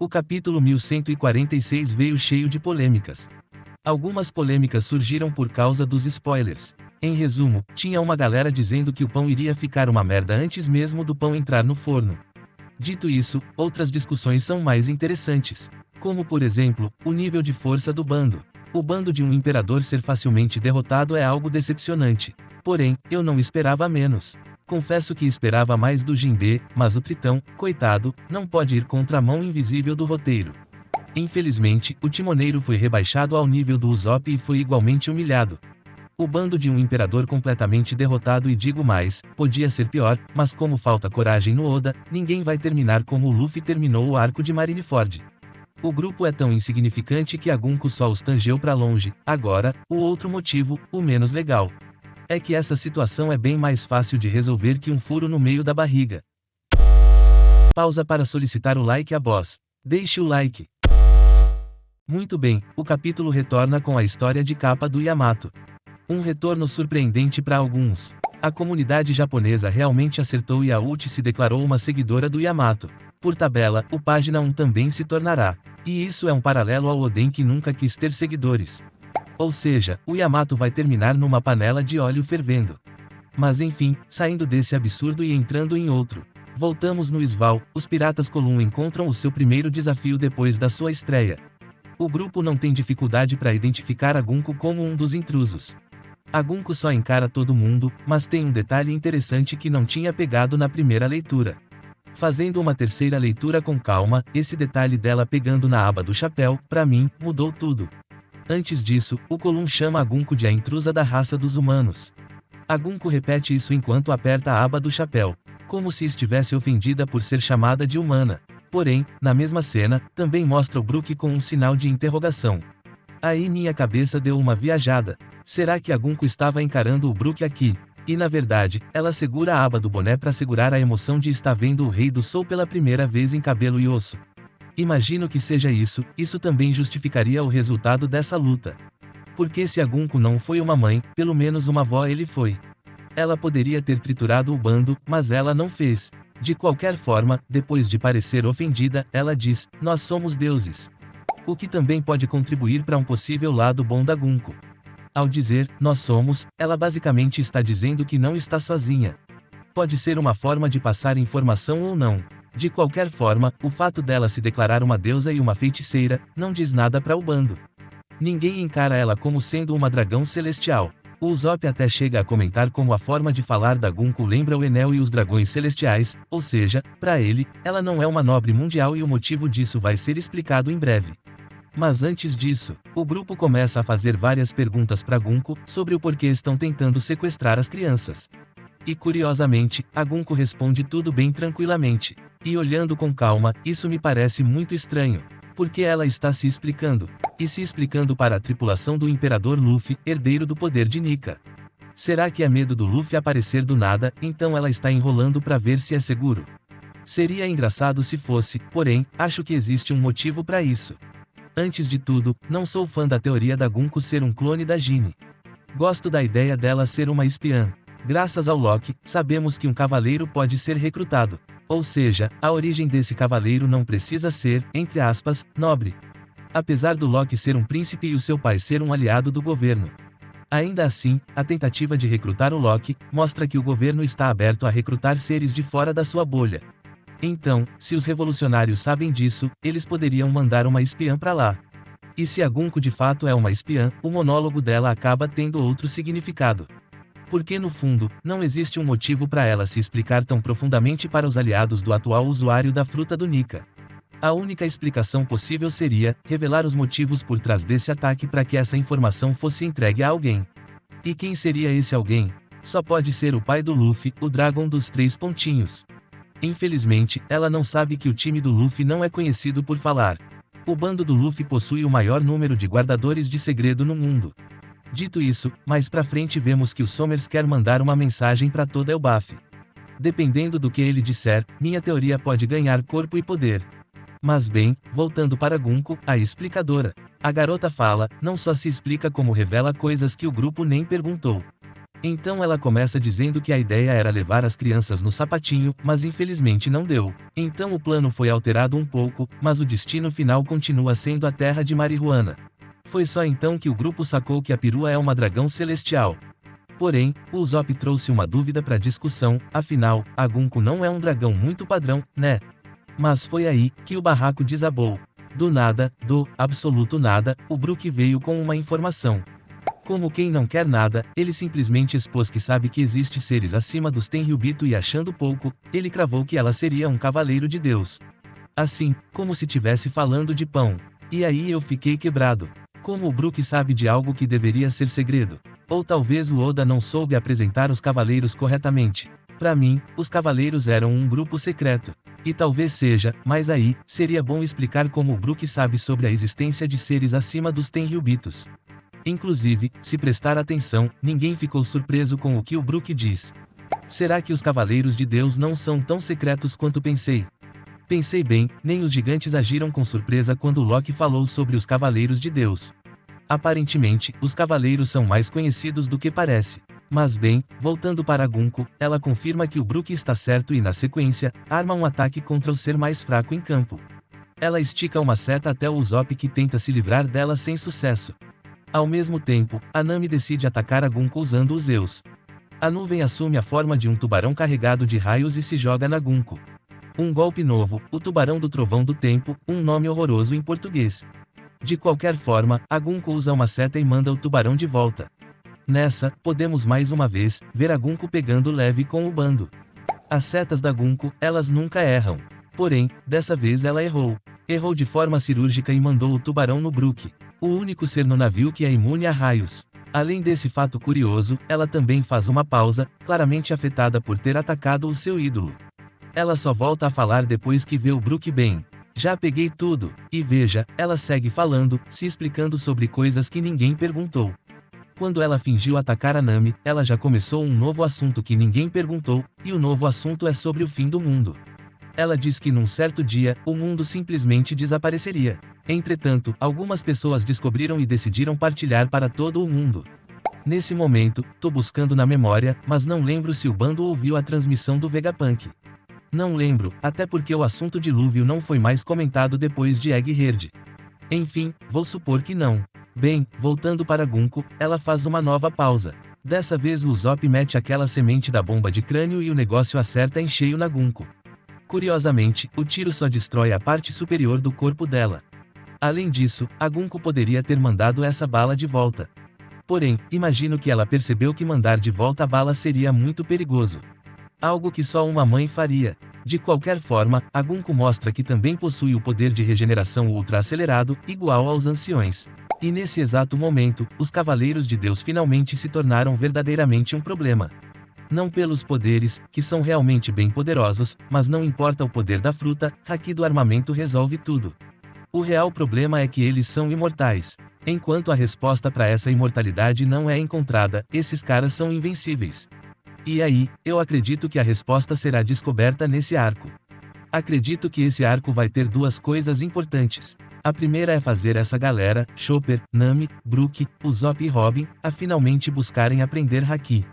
O capítulo 1146 veio cheio de polêmicas. Algumas polêmicas surgiram por causa dos spoilers. Em resumo, tinha uma galera dizendo que o pão iria ficar uma merda antes mesmo do pão entrar no forno. Dito isso, outras discussões são mais interessantes. Como por exemplo, o nível de força do bando. O bando de um imperador ser facilmente derrotado é algo decepcionante. Porém, eu não esperava menos. Confesso que esperava mais do Jinbe, mas o Tritão, coitado, não pode ir contra a mão invisível do roteiro. Infelizmente, o timoneiro foi rebaixado ao nível do Usopp e foi igualmente humilhado. O bando de um imperador completamente derrotado e digo mais, podia ser pior, mas como falta coragem no Oda, ninguém vai terminar como o Luffy terminou o arco de Marineford. O grupo é tão insignificante que a Gunko só os tangeu pra longe. Agora, o outro motivo, o menos legal. É que essa situação é bem mais fácil de resolver que um furo no meio da barriga. Pausa para solicitar o like a boss. Deixe o like. Muito bem, o capítulo retorna com a história de capa do Yamato. Um retorno surpreendente para alguns. A comunidade japonesa realmente acertou e a Uchi se declarou uma seguidora do Yamato. Por tabela, o página 1 também se tornará. E isso é um paralelo ao Oden que nunca quis ter seguidores. Ou seja, o Yamato vai terminar numa panela de óleo fervendo. Mas enfim, saindo desse absurdo e entrando em outro. Voltamos no Sval, os piratas Kolum encontram o seu primeiro desafio depois da sua estreia. O grupo não tem dificuldade para identificar a Gunko como um dos intrusos. A Gunko só encara todo mundo, mas tem um detalhe interessante que não tinha pegado na primeira leitura. Fazendo uma terceira leitura com calma, esse detalhe dela pegando na aba do chapéu, pra mim, mudou tudo. Antes disso, o Kolum chama a Gunko de a intrusa da raça dos humanos. A Gunko repete isso enquanto aperta a aba do chapéu, como se estivesse ofendida por ser chamada de humana. Porém, na mesma cena, também mostra o Brook com um sinal de interrogação. Aí minha cabeça deu uma viajada. Será que a Gunko estava encarando o Brook aqui? E na verdade, ela segura a aba do boné para segurar a emoção de estar vendo o Rei do Sol pela primeira vez em cabelo e osso. Imagino que seja isso, isso também justificaria o resultado dessa luta. Porque se a Gunko não foi uma mãe, pelo menos uma avó ele foi. Ela poderia ter triturado o bando, mas ela não fez. De qualquer forma, depois de parecer ofendida, ela diz, nós somos deuses. O que também pode contribuir para um possível lado bom da Gunko. Ao dizer, nós somos, ela basicamente está dizendo que não está sozinha. Pode ser uma forma de passar informação ou não. De qualquer forma, o fato dela se declarar uma deusa e uma feiticeira, não diz nada para o bando. Ninguém encara ela como sendo uma dragão celestial. O Usopp até chega a comentar como a forma de falar da Gunko lembra o Enel e os dragões celestiais, ou seja, para ele, ela não é uma nobre mundial e o motivo disso vai ser explicado em breve. Mas antes disso, o grupo começa a fazer várias perguntas para Gunko, sobre o porquê estão tentando sequestrar as crianças. E curiosamente, a Gunko responde tudo bem tranquilamente. E olhando com calma, isso me parece muito estranho. Porque ela está se explicando. E se explicando para a tripulação do Imperador Luffy, herdeiro do poder de Nika. Será que é medo do Luffy aparecer do nada, então ela está enrolando para ver se é seguro? Seria engraçado se fosse, porém, acho que existe um motivo para isso. Antes de tudo, não sou fã da teoria da Gunko ser um clone da Jinbe. Gosto da ideia dela ser uma espiã. Graças ao Loki, sabemos que um cavaleiro pode ser recrutado. Ou seja, a origem desse cavaleiro não precisa ser, entre aspas, nobre. Apesar do Loki ser um príncipe e o seu pai ser um aliado do governo. Ainda assim, a tentativa de recrutar o Loki, mostra que o governo está aberto a recrutar seres de fora da sua bolha. Então, se os revolucionários sabem disso, eles poderiam mandar uma espiã para lá. E se a Gunko de fato é uma espiã, o monólogo dela acaba tendo outro significado. Porque no fundo, não existe um motivo para ela se explicar tão profundamente para os aliados do atual usuário da fruta do Nika. A única explicação possível seria, revelar os motivos por trás desse ataque para que essa informação fosse entregue a alguém. E quem seria esse alguém? Só pode ser o pai do Luffy, o Dragon dos Três Pontinhos. Infelizmente, ela não sabe que o time do Luffy não é conhecido por falar. O bando do Luffy possui o maior número de guardadores de segredo no mundo. Dito isso, mais pra frente vemos que o Somers quer mandar uma mensagem para toda Elbaf. Dependendo do que ele disser, minha teoria pode ganhar corpo e poder. Mas bem, voltando para Gunko, a explicadora. A garota fala, não só se explica como revela coisas que o grupo nem perguntou. Então ela começa dizendo que a ideia era levar as crianças no sapatinho, mas infelizmente não deu. Então o plano foi alterado um pouco, mas o destino final continua sendo a terra de marihuana. Foi só então que o grupo sacou que a perua é uma dragão celestial. Porém, o Usopp trouxe uma dúvida para discussão, afinal, a Gunko não é um dragão muito padrão, né? Mas foi aí que o barraco desabou. Do nada, do absoluto nada, o Brook veio com uma informação. Como quem não quer nada, ele simplesmente expôs que sabe que existe seres acima dos Tenryubito e achando pouco, ele cravou que ela seria um cavaleiro de Deus. Assim, como se tivesse falando de pão. E aí eu fiquei quebrado. Como o Brook sabe de algo que deveria ser segredo? Ou talvez o Oda não soube apresentar os cavaleiros corretamente. Para mim, os cavaleiros eram um grupo secreto. E talvez seja, mas aí, seria bom explicar como o Brook sabe sobre a existência de seres acima dos Tenryubitos. Inclusive, se prestar atenção, ninguém ficou surpreso com o que o Brook diz. Será que os cavaleiros de Deus não são tão secretos quanto pensei? Pensei bem, nem os gigantes agiram com surpresa quando Loki falou sobre os cavaleiros de Deus. Aparentemente, os cavaleiros são mais conhecidos do que parece. Mas bem, voltando para a Gunko, ela confirma que o Brook está certo e na sequência, arma um ataque contra o ser mais fraco em campo. Ela estica uma seta até o Usopp que tenta se livrar dela sem sucesso. Ao mesmo tempo, a Nami decide atacar a Gunko usando os Zeus. A nuvem assume a forma de um tubarão carregado de raios e se joga na Gunko. Um golpe novo, o tubarão do trovão do tempo, um nome horroroso em português. De qualquer forma, a Gunko usa uma seta e manda o tubarão de volta. Nessa, podemos mais uma vez, ver a Gunko pegando leve com o bando. As setas da Gunko, elas nunca erram. Porém, dessa vez ela errou. Errou de forma cirúrgica e mandou o tubarão no Brook. O único ser no navio que é imune a raios. Além desse fato curioso, ela também faz uma pausa, claramente afetada por ter atacado o seu ídolo. Ela só volta a falar depois que vê o Brook bem. Já peguei tudo. E veja, ela segue falando, se explicando sobre coisas que ninguém perguntou. Quando ela fingiu atacar a Nami, ela já começou um novo assunto que ninguém perguntou, e o novo assunto é sobre o fim do mundo. Ela diz que num certo dia, o mundo simplesmente desapareceria. Entretanto, algumas pessoas descobriram e decidiram partilhar para todo o mundo. Nesse momento, tô buscando na memória, mas não lembro se o bando ouviu a transmissão do Vegapunk. Não lembro, até porque o assunto dilúvio não foi mais comentado depois de Egghead. Enfim, vou supor que não. Bem, voltando para Gunko, ela faz uma nova pausa. Dessa vez o Usopp mete aquela semente da bomba de crânio e o negócio acerta em cheio na Gunko. Curiosamente, o tiro só destrói a parte superior do corpo dela. Além disso, a Gunko poderia ter mandado essa bala de volta. Porém, imagino que ela percebeu que mandar de volta a bala seria muito perigoso. Algo que só uma mãe faria. De qualquer forma, a Gunko mostra que também possui o poder de regeneração ultra acelerado, igual aos anciões. E nesse exato momento, os Cavaleiros de Deus finalmente se tornaram verdadeiramente um problema. Não pelos poderes, que são realmente bem poderosos, mas não importa o poder da fruta, Haki do armamento resolve tudo. O real problema é que eles são imortais. Enquanto a resposta para essa imortalidade não é encontrada, esses caras são invencíveis. E aí, eu acredito que a resposta será descoberta nesse arco. Acredito que esse arco vai ter duas coisas importantes. A primeira é fazer essa galera, Chopper, Nami, Brook, Usopp e Robin, a finalmente buscarem aprender Haki.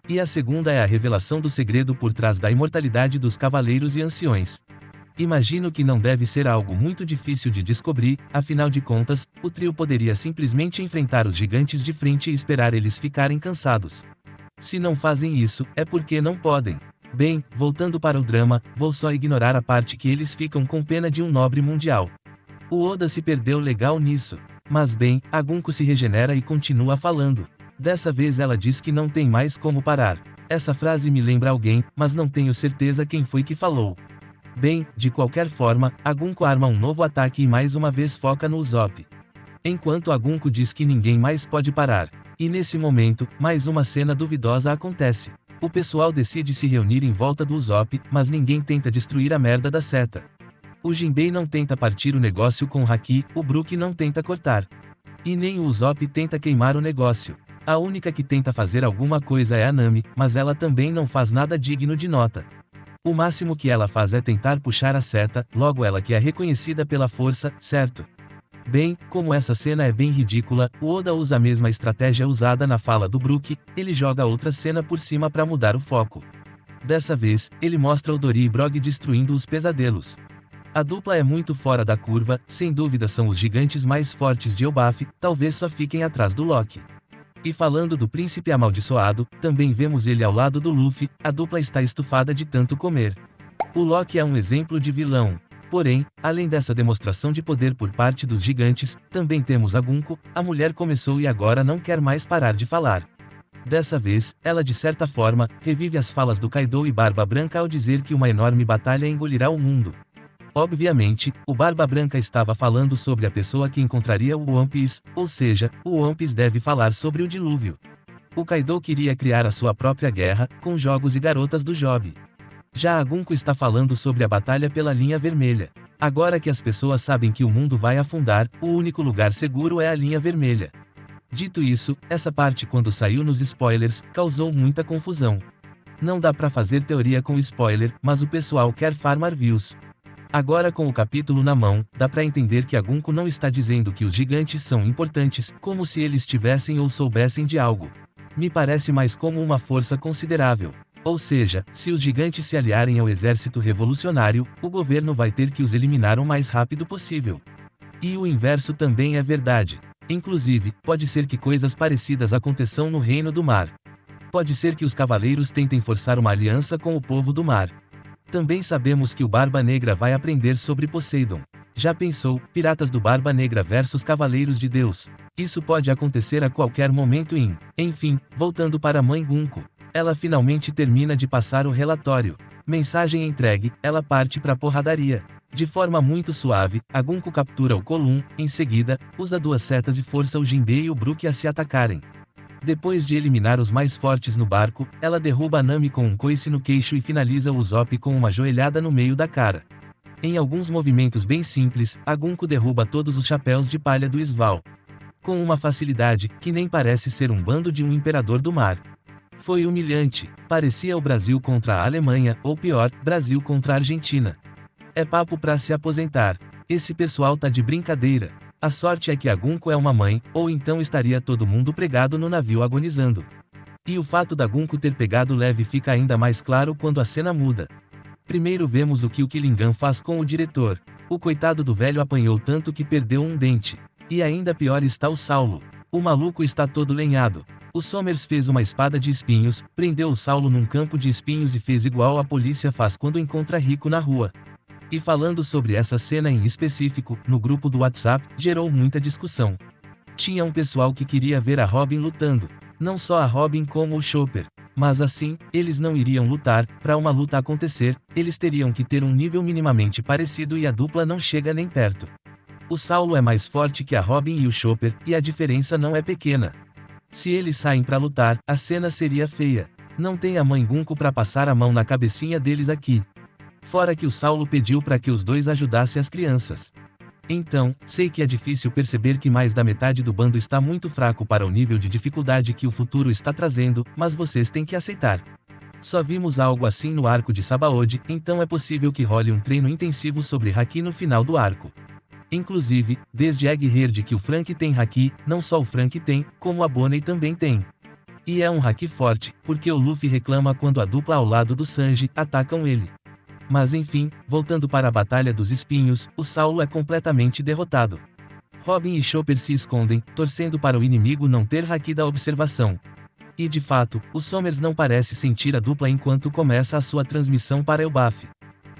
E a segunda é a revelação do segredo por trás da imortalidade dos cavaleiros e anciões. Imagino que não deve ser algo muito difícil de descobrir, afinal de contas, o trio poderia simplesmente enfrentar os gigantes de frente e esperar eles ficarem cansados. Se não fazem isso, é porque não podem. Bem, voltando para o drama, vou só ignorar a parte que eles ficam com pena de um nobre mundial. O Oda se perdeu legal nisso. Mas bem, a Gunko se regenera e continua falando. Dessa vez ela diz que não tem mais como parar. Essa frase me lembra alguém, mas não tenho certeza quem foi que falou. Bem, de qualquer forma, a Gunko arma um novo ataque e mais uma vez foca no Usopp. Enquanto a Gunko diz que ninguém mais pode parar. E nesse momento, mais uma cena duvidosa acontece. O pessoal decide se reunir em volta do Usopp, mas ninguém tenta destruir a merda da seta. O Jinbei não tenta partir o negócio com Haki, o Brook não tenta cortar. E nem o Usopp tenta queimar o negócio. A única que tenta fazer alguma coisa é a Nami, mas ela também não faz nada digno de nota. O máximo que ela faz é tentar puxar a seta, logo ela que é reconhecida pela força, certo? Bem, como essa cena é bem ridícula, o Oda usa a mesma estratégia usada na fala do Brook, ele joga outra cena por cima para mudar o foco. Dessa vez, ele mostra o Dory e Brog destruindo os pesadelos. A dupla é muito fora da curva, sem dúvida são os gigantes mais fortes de Elbaf, talvez só fiquem atrás do Loki. E falando do príncipe amaldiçoado, também vemos ele ao lado do Luffy, a dupla está estufada de tanto comer. O Loki é um exemplo de vilão. Porém, além dessa demonstração de poder por parte dos gigantes, também temos a Gunko, a mulher começou e agora não quer mais parar de falar. Dessa vez, ela de certa forma, revive as falas do Kaido e Barba Branca ao dizer que uma enorme batalha engolirá o mundo. Obviamente, o Barba Branca estava falando sobre a pessoa que encontraria o One Piece, ou seja, o One Piece deve falar sobre o dilúvio. O Kaido queria criar a sua própria guerra, com jogos e garotas do Job. Já a Gunko está falando sobre a batalha pela linha vermelha. Agora que as pessoas sabem que o mundo vai afundar, o único lugar seguro é a linha vermelha. Dito isso, essa parte quando saiu nos spoilers, causou muita confusão. Não dá pra fazer teoria com spoiler, mas o pessoal quer farmar views. Agora com o capítulo na mão, dá pra entender que a Gunko não está dizendo que os gigantes são importantes, como se eles tivessem ou soubessem de algo. Me parece mais como uma força considerável. Ou seja, se os gigantes se aliarem ao exército revolucionário, o governo vai ter que os eliminar o mais rápido possível. E o inverso também é verdade. Inclusive, pode ser que coisas parecidas aconteçam no Reino do Mar. Pode ser que os cavaleiros tentem forçar uma aliança com o povo do mar. Também sabemos que o Barba Negra vai aprender sobre Poseidon. Já pensou, Piratas do Barba Negra versus Cavaleiros de Deus? Isso pode acontecer a qualquer momento Enfim, voltando para a mãe Gunko. Ela finalmente termina de passar o relatório. Mensagem entregue, ela parte pra porradaria. De forma muito suave, a Gunko captura o Kolum, em seguida, usa duas setas e força o Jinbei e o Brook a se atacarem. Depois de eliminar os mais fortes no barco, ela derruba a Nami com um coice no queixo e finaliza o Usopp com uma joelhada no meio da cara. Em alguns movimentos bem simples, a Gunko derruba todos os chapéus de palha do Sval. Com uma facilidade, que nem parece ser um bando de um imperador do mar. Foi humilhante, parecia o Brasil contra a Alemanha, ou pior, Brasil contra a Argentina. É papo pra se aposentar. Esse pessoal tá de brincadeira. A sorte é que a Gunko é uma mãe, ou então estaria todo mundo pregado no navio agonizando. E o fato da Gunko ter pegado leve fica ainda mais claro quando a cena muda. Primeiro vemos o que o Killingham faz com o diretor. O coitado do velho apanhou tanto que perdeu um dente. E ainda pior está o Saulo. O maluco está todo lenhado. O Somers fez uma espada de espinhos, prendeu o Saulo num campo de espinhos e fez igual a polícia faz quando encontra Rico na rua. E falando sobre essa cena em específico, no grupo do WhatsApp, gerou muita discussão. Tinha um pessoal que queria ver a Robin lutando. Não só a Robin como o Chopper. Mas assim, eles não iriam lutar, para uma luta acontecer, eles teriam que ter um nível minimamente parecido e a dupla não chega nem perto. O Saulo é mais forte que a Robin e o Chopper, e a diferença não é pequena. Se eles saem pra lutar, a cena seria feia. Não tem a mãe Gunko pra passar a mão na cabecinha deles aqui. Fora que o Saulo pediu pra que os dois ajudassem as crianças. Então, sei que é difícil perceber que mais da metade do bando está muito fraco para o nível de dificuldade que o futuro está trazendo, mas vocês têm que aceitar. Só vimos algo assim no arco de Sabaody, então é possível que role um treino intensivo sobre Haki no final do arco. Inclusive, desde Egghead que o Frank tem Haki, não só o Frank tem, como a Bonnie também tem. E é um Haki forte, porque o Luffy reclama quando a dupla ao lado do Sanji atacam ele. Mas enfim, voltando para a Batalha dos Espinhos, o Saulo é completamente derrotado. Robin e Chopper se escondem, torcendo para o inimigo não ter Haki da observação. E de fato, o Somers não parece sentir a dupla enquanto começa a sua transmissão para Elbaf.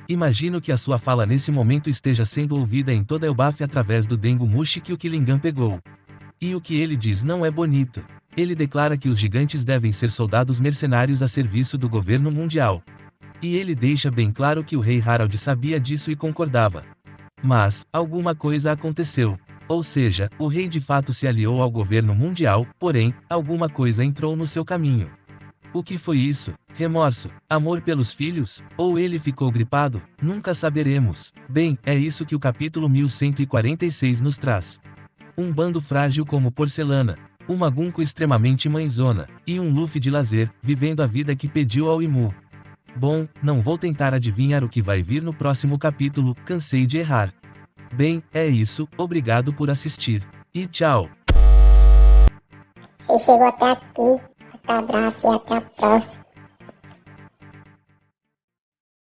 Imagino que a sua fala nesse momento esteja sendo ouvida em toda Elbaf através do Dengo Mushi que o Killingham pegou. E o que ele diz não é bonito. Ele declara que os gigantes devem ser soldados mercenários a serviço do governo mundial. E ele deixa bem claro que o rei Harald sabia disso e concordava. Mas, alguma coisa aconteceu. Ou seja, o rei de fato se aliou ao governo mundial, porém, alguma coisa entrou no seu caminho. O que foi isso? Remorso? Amor pelos filhos? Ou ele ficou gripado? Nunca saberemos. Bem, é isso que o capítulo 1146 nos traz. Um bando frágil como porcelana. Uma Gunko extremamente mãezona. E um Luffy de lazer, vivendo a vida que pediu ao Imu. Bom, não vou tentar adivinhar o que vai vir no próximo capítulo, cansei de errar. Bem, é isso, obrigado por assistir. E tchau! Você chegou até aqui. Até abraço e até a próxima.